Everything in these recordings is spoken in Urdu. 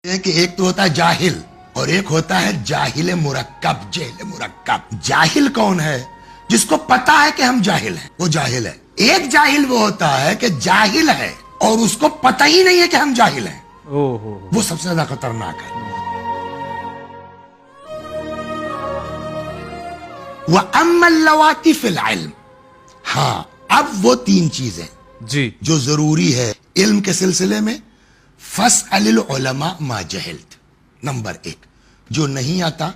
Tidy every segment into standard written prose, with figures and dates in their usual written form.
کہ ایک تو ہوتا ہے جاہل اور ایک ہوتا ہے جاہل مرکب. جہل مرکب. جاہل کون ہے؟ جس کو پتا ہے کہ ہم جاہل ہیں، وہ جاہل ہے. ایک جاہل وہ ہوتا ہے کہ جاہل ہے اور اس کو پتہ ہی نہیں ہے کہ ہم جاہل ہیں. وہ سب سے زیادہ خطرناک ہے. وَأَمَّا اللَّوَاتِ فِي الْعِلْمِ. ہاں، اب وہ تین چیزیں جی جو ضروری ہے علم کے سلسلے میں. فَاسْأَلِ الْعُلَمَاءَ مَا جَهِلْتَ. نمبر ایک، جو نہیں آتا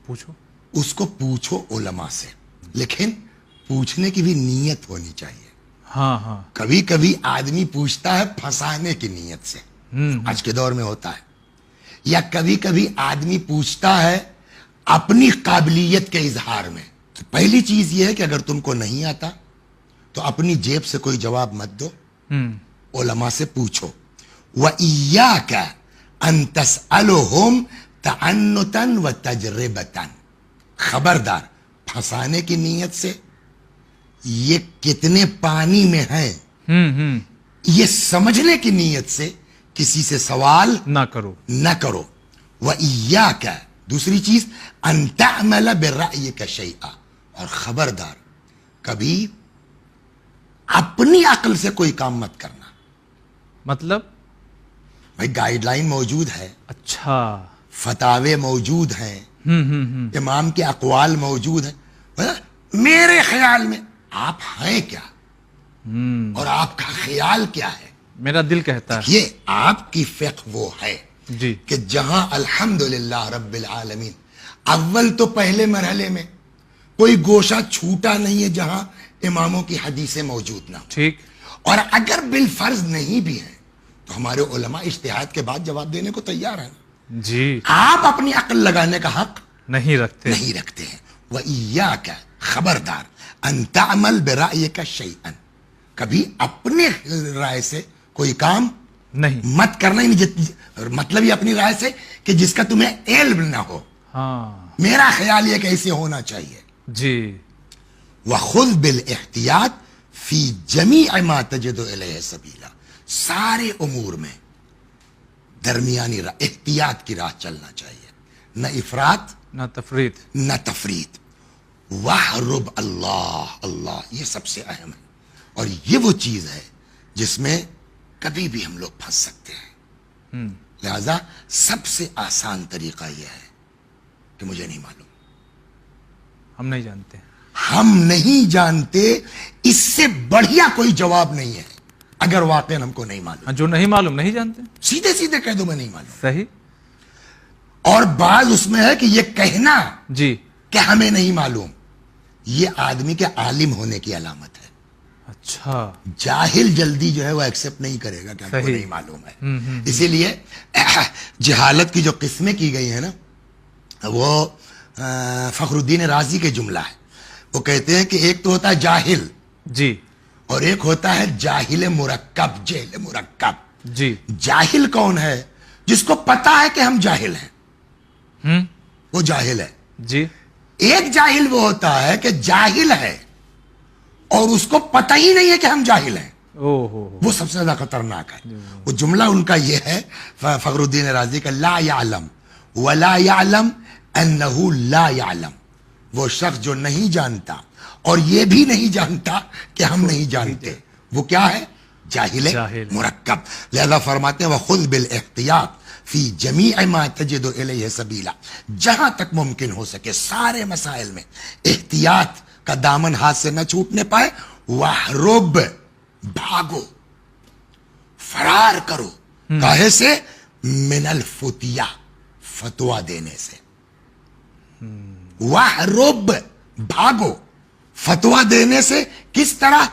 پوچھو. اس کو پوچھو علماء سے، لیکن پوچھنے کی بھی نیت ہونی چاہیے. ہاں کبھی کبھی آدمی پوچھتا ہے پھنسانے کی نیت سے، آج کے دور میں ہوتا ہے. یا کبھی کبھی آدمی پوچھتا ہے اپنی قابلیت کے اظہار میں. تو پہلی چیز یہ ہے کہ اگر تم کو نہیں آتا تو اپنی جیب سے کوئی جواب مت دو، علماء سے پوچھو. وَإِيَّاكَ أَن تَسْأَلُهُمْ تَعَنُّتًا وَتَجْرِبَةً. خبردار، پھنسانے کی نیت سے، یہ کتنے پانی میں ہیں یہ سمجھنے کی نیت سے کسی سے سوال نہ کرو. وَإِيَّاكَ، دوسری چیز، أَن تَعْمَلَ بِرَأْيِكَ شَيْئًا. اور خبردار، کبھی اپنی عقل سے کوئی کام مت کرنا. مطلب بھائی گائیڈ لائن موجود ہے، اچھا. فتاوے موجود ہیں، امام کے اقوال موجود ہیں. میرے خیال میں آپ ہیں کیا اور آپ کا خیال کیا ہے؟ میرا دل کہتا ہے. یہ آپ کی فقہ وہ ہے جی کہ جہاں الحمدللہ رب العالمین اول تو پہلے مرحلے میں کوئی گوشہ چھوٹا نہیں ہے جہاں اماموں کی حدیثیں موجود نہ ہوں. ٹھیک. اور اگر بالفرض نہیں بھی ہیں تو ہمارے علماء اجتہاد کے بعد جواب دینے کو تیار ہیں. جی آپ اپنی عقل لگانے کا حق نہیں رکھتے. نہیں رکھتے ہیں. وَإِيَّاكَ، خبردار، أَن تَعْمَلْ بِرَأْيِكَ شَيْئًا. کبھی اپنے رائے سے کوئی کام نہیں. مت کرنا ہی نہیں. مطلب یہ اپنی رائے سے کہ جس کا تمہیں علم نہ ہو. ہاں میرا خیال یہ کہ ایسے ہونا چاہیے. جی. وَخُذْ بِالْإِحْتِيَاطِ فِي جَمِيعِ مَا تَجِدُ إِلَيْهِ سَبِيلًا. سارے امور میں درمیانی راہ، احتیاط کی راہ چلنا چاہیے. نہ افراط نہ تفریط. نہ تفریط. وَاحْرُبْ اللہ، یہ سب سے اہم ہے. اور یہ وہ چیز ہے جس میں کبھی بھی ہم لوگ پھنس سکتے ہیں. لہذا سب سے آسان طریقہ یہ ہے کہ مجھے نہیں معلوم. ہم نہیں جانتے. ہم نہیں جانتے، اس سے بڑھیا کوئی جواب نہیں ہے. اگر واقعا ہم کو نہیں معلوم، جو نہیں معلوم نہیں جانتے. سیدھے سیدھے کہہ دو میں نہیں معلوم. صحیح. اور بعض اس میں ہے کہ یہ کہنا جی کہ ہمیں نہیں معلوم، یہ آدمی کے عالم ہونے کی علامت ہے. اچھا. جاہل جلدی جو ہے وہ ایکسپٹ نہیں کرے گا کہ ہم کو صحیح. نہیں معلوم ہے. اسی لیے جہالت کی جو قسمیں کی گئی ہیں نا، وہ فخر الدین رازی کے جملہ ہے. وہ کہتے ہیں کہ ایک تو ہوتا ہے جاہل جی اور ایک ہوتا ہے جاہل مرکب. جہل مرکب. جی. جاہل کون ہے؟ جس کو پتا ہے کہ ہم جاہل ہیں، وہ جاہل ہے. جی. ایک جاہل وہ ہوتا ہے کہ جاہل ہے اور اس کو پتہ ہی نہیں ہے کہ ہم جاہل ہیں. وہ سب سے زیادہ خطرناک ہے. وہ جملہ ان کا یہ ہے فخر الدین رازی کا، لا یعلم ولا یعلم انہ لا یعلم. وہ شخص جو نہیں جانتا اور یہ بھی نہیں جانتا کہ ہم نہیں جانتے، وہ کیا ہے؟ جاہل مرکب. لہذا فرماتے ہیں وَخُذْ بِالْإِحْتِيَاطِ فِي جَمِيعِ مَا تَجِدُ إِلَيْهِ سَبِيلًا. جہاں تک ممکن ہو سکے سارے مسائل میں احتیاط کا دامن ہاتھ سے نہ چھوٹنے پائے. وَاحْرُبْ، بھاگو، فرار کرو. کاہے سے؟ من الفتیہ، فتویٰ دینے سے. وَاحْرُبْ، بھاگو، فتویٰ دینے سے. کس طرح؟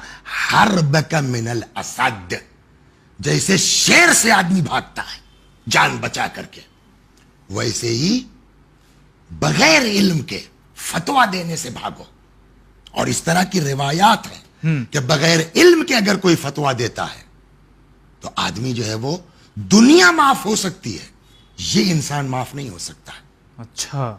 حربک من الاسد، جیسے شیر سے آدمی بھاگتا ہے جان بچا کر کے، ویسے ہی بغیر علم کے فتویٰ دینے سے بھاگو. اور اس طرح کی روایات ہیں کہ بغیر علم کے اگر کوئی فتویٰ دیتا ہے تو آدمی جو ہے وہ دنیا معاف ہو سکتی ہے، یہ انسان معاف نہیں ہو سکتا. اچھا.